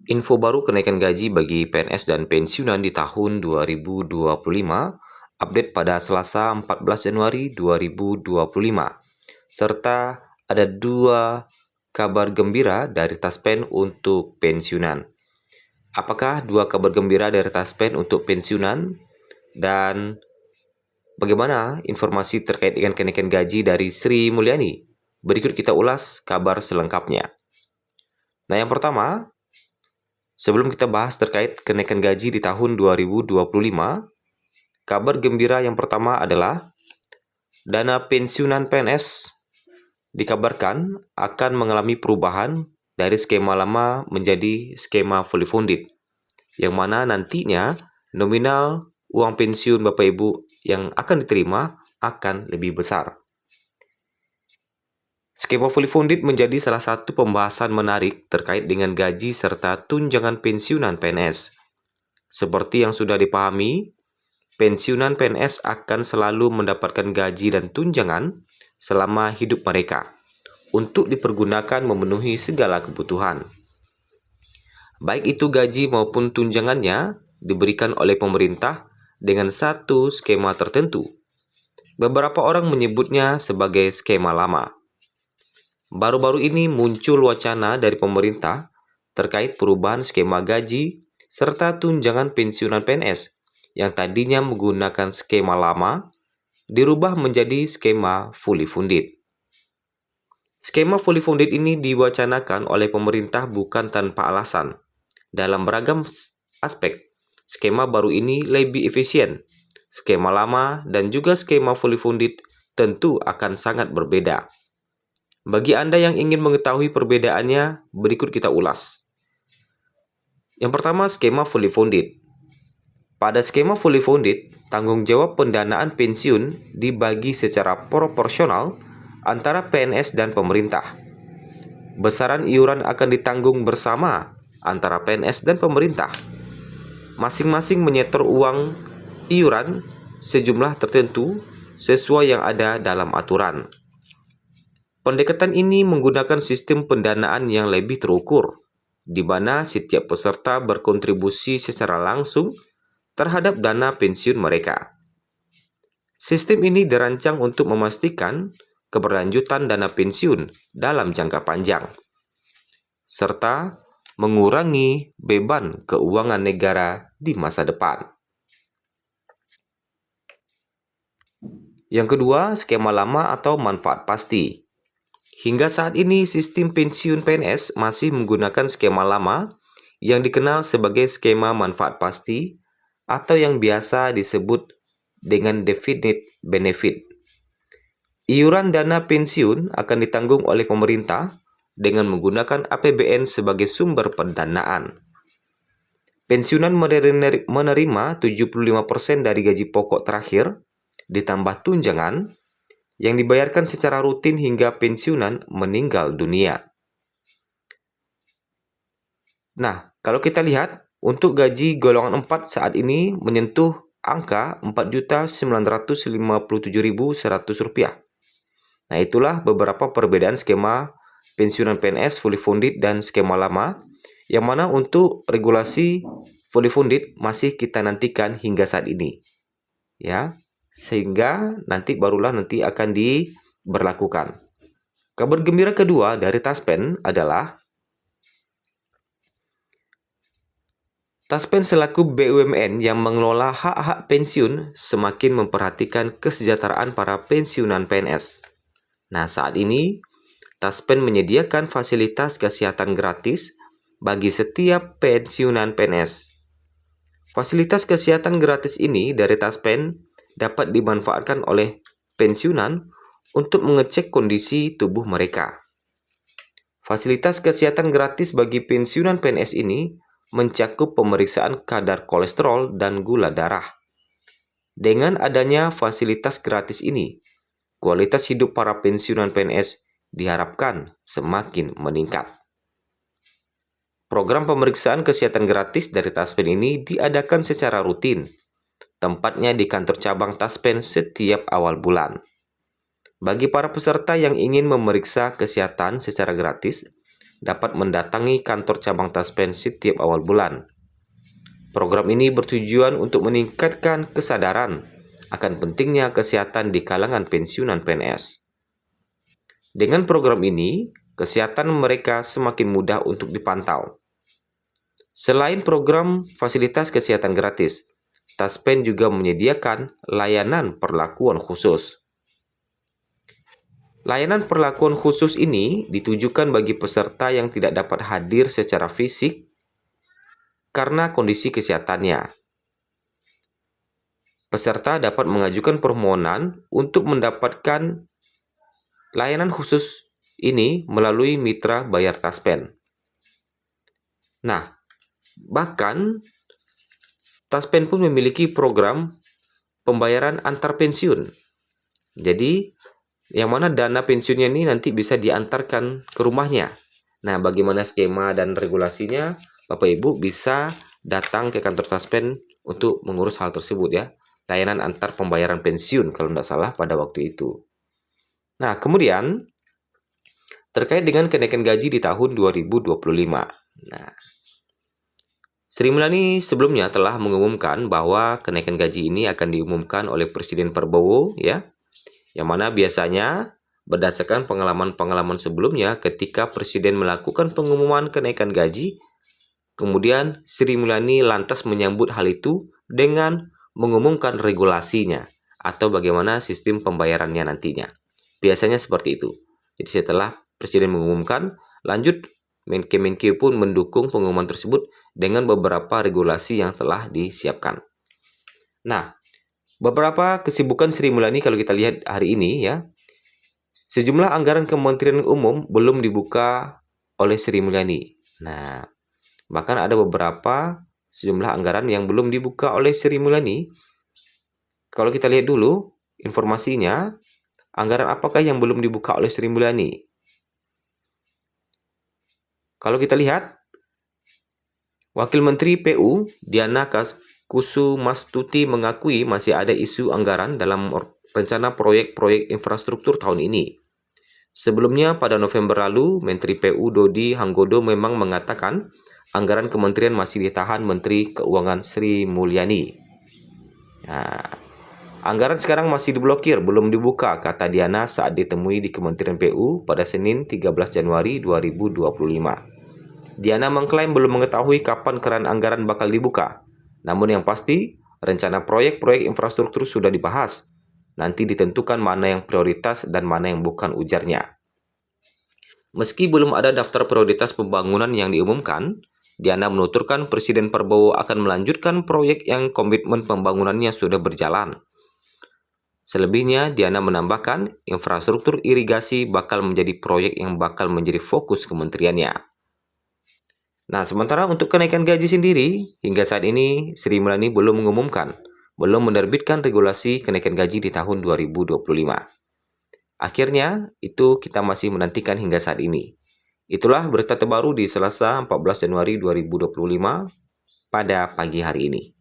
Info baru kenaikan gaji bagi PNS dan pensiunan di tahun 2025, update pada Selasa 14 Januari 2025. Serta ada dua kabar gembira dari Taspen untuk pensiunan. Apakah dua kabar gembira dari Taspen untuk pensiunan? Dan bagaimana informasi terkait dengan kenaikan gaji dari Sri Mulyani? Berikut kita ulas kabar selengkapnya. Nah, yang pertama, sebelum kita bahas terkait kenaikan gaji di tahun 2025, kabar gembira yang pertama adalah dana pensiunan PNS dikabarkan akan mengalami perubahan dari skema lama menjadi skema fully funded, yang mana nantinya nominal uang pensiun Bapak Ibu yang akan diterima akan lebih besar. Skema fully funded menjadi salah satu pembahasan menarik terkait dengan gaji serta tunjangan pensiunan PNS. Seperti yang sudah dipahami, pensiunan PNS akan selalu mendapatkan gaji dan tunjangan selama hidup mereka untuk dipergunakan memenuhi segala kebutuhan. Baik itu gaji maupun tunjangannya diberikan oleh pemerintah dengan satu skema tertentu. Beberapa orang menyebutnya sebagai skema lama. Baru-baru ini muncul wacana dari pemerintah terkait perubahan skema gaji serta tunjangan pensiunan PNS yang tadinya menggunakan skema lama dirubah menjadi skema fully funded. Skema fully funded ini diwacanakan oleh pemerintah bukan tanpa alasan. Dalam beragam aspek, skema baru ini lebih efisien. Skema lama dan juga skema fully funded tentu akan sangat berbeda. Bagi Anda yang ingin mengetahui perbedaannya, berikut kita ulas. Yang pertama, skema fully funded. Pada skema fully funded, tanggung jawab pendanaan pensiun dibagi secara proporsional antara PNS dan pemerintah. Besaran iuran akan ditanggung bersama antara PNS dan pemerintah. Masing-masing menyetor uang iuran sejumlah tertentu sesuai yang ada dalam aturan. Pendekatan ini menggunakan sistem pendanaan yang lebih terukur, di mana setiap peserta berkontribusi secara langsung terhadap dana pensiun mereka. Sistem ini dirancang untuk memastikan keberlanjutan dana pensiun dalam jangka panjang, serta mengurangi beban keuangan negara di masa depan. Yang kedua, skema lama atau manfaat pasti. Hingga saat ini, sistem pensiun PNS masih menggunakan skema lama yang dikenal sebagai skema manfaat pasti atau yang biasa disebut dengan definite benefit. Iuran dana pensiun akan ditanggung oleh pemerintah dengan menggunakan APBN sebagai sumber pendanaan. Pensiunan menerima 75% dari gaji pokok terakhir, ditambah tunjangan yang dibayarkan secara rutin hingga pensiunan meninggal dunia. Nah, kalau kita lihat, untuk gaji golongan 4 saat ini menyentuh angka Rp4.957.100. Nah, itulah beberapa perbedaan skema pensiunan PNS fully funded dan skema lama, yang mana untuk regulasi fully funded masih kita nantikan hingga saat ini. Ya, sehingga barulah nanti akan diberlakukan. Kabar gembira kedua dari Taspen adalah Taspen selaku BUMN yang mengelola hak-hak pensiun semakin memperhatikan kesejahteraan para pensiunan PNS. Nah, saat ini Taspen menyediakan fasilitas kesehatan gratis bagi setiap pensiunan PNS. Fasilitas kesehatan gratis ini dari Taspen dapat dimanfaatkan oleh pensiunan untuk mengecek kondisi tubuh mereka. Fasilitas kesehatan gratis bagi pensiunan PNS ini mencakup pemeriksaan kadar kolesterol dan gula darah. Dengan adanya fasilitas gratis ini, kualitas hidup para pensiunan PNS diharapkan semakin meningkat. Program pemeriksaan kesehatan gratis dari Taspen ini diadakan secara rutin. Tempatnya di kantor cabang Taspen setiap awal bulan. Bagi para peserta yang ingin memeriksa kesehatan secara gratis, dapat mendatangi kantor cabang Taspen setiap awal bulan. Program ini bertujuan untuk meningkatkan kesadaran akan pentingnya kesehatan di kalangan pensiunan PNS. Dengan program ini, kesehatan mereka semakin mudah untuk dipantau. Selain program fasilitas kesehatan gratis, Taspen juga menyediakan layanan perlakuan khusus. Layanan perlakuan khusus ini ditujukan bagi peserta yang tidak dapat hadir secara fisik karena kondisi kesehatannya. Peserta dapat mengajukan permohonan untuk mendapatkan layanan khusus ini melalui mitra bayar Taspen. Nah, bahkan Taspen pun memiliki program pembayaran antar pensiun. Jadi, yang mana dana pensiunnya ini nanti bisa diantarkan ke rumahnya. Nah, bagaimana skema dan regulasinya? Bapak Ibu bisa datang ke kantor Taspen untuk mengurus hal tersebut ya. Layanan antar pembayaran pensiun kalau tidak salah pada waktu itu. Nah, kemudian terkait dengan kenaikan gaji di tahun 2025. Nah, Sri Mulyani sebelumnya telah mengumumkan bahwa kenaikan gaji ini akan diumumkan oleh Presiden Prabowo ya. Yang mana biasanya berdasarkan pengalaman-pengalaman sebelumnya ketika Presiden melakukan pengumuman kenaikan gaji, kemudian Sri Mulyani lantas menyambut hal itu dengan mengumumkan regulasinya atau bagaimana sistem pembayarannya nantinya. Biasanya seperti itu. Jadi setelah Presiden mengumumkan, lanjut Kemenkeu pun mendukung pengumuman tersebut dengan beberapa regulasi yang telah disiapkan. Nah, beberapa kesibukan Sri Mulyani kalau kita lihat hari ini ya, sejumlah anggaran Kementerian Umum belum dibuka oleh Sri Mulyani. Nah, bahkan ada beberapa sejumlah anggaran yang belum dibuka oleh Sri Mulyani. Kalau kita lihat dulu informasinya, anggaran apakah yang belum dibuka oleh Sri Mulyani? Kalau kita lihat, Wakil Menteri PU Diana Kusumastuti mengakui masih ada isu anggaran dalam rencana proyek-proyek infrastruktur tahun ini. Sebelumnya pada November lalu, Menteri PU Dodi Hanggodo memang mengatakan anggaran kementerian masih ditahan Menteri Keuangan Sri Mulyani. Nah, anggaran sekarang masih diblokir, belum dibuka, kata Diana saat ditemui di Kementerian PU pada Senin 13 Januari 2025. Diana mengklaim belum mengetahui kapan keran anggaran bakal dibuka. Namun yang pasti, rencana proyek-proyek infrastruktur sudah dibahas. Nanti ditentukan mana yang prioritas dan mana yang bukan, ujarnya. Meski belum ada daftar prioritas pembangunan yang diumumkan, Diana menuturkan Presiden Prabowo akan melanjutkan proyek yang komitmen pembangunannya sudah berjalan. Selebihnya, Diana menambahkan infrastruktur irigasi bakal menjadi proyek yang bakal menjadi fokus kementeriannya. Nah, sementara untuk kenaikan gaji sendiri, hingga saat ini Sri Mulyani belum mengumumkan, belum menerbitkan regulasi kenaikan gaji di tahun 2025. Akhirnya, itu kita masih menantikan hingga saat ini. Itulah berita terbaru di Selasa 14 Januari 2025 pada pagi hari ini.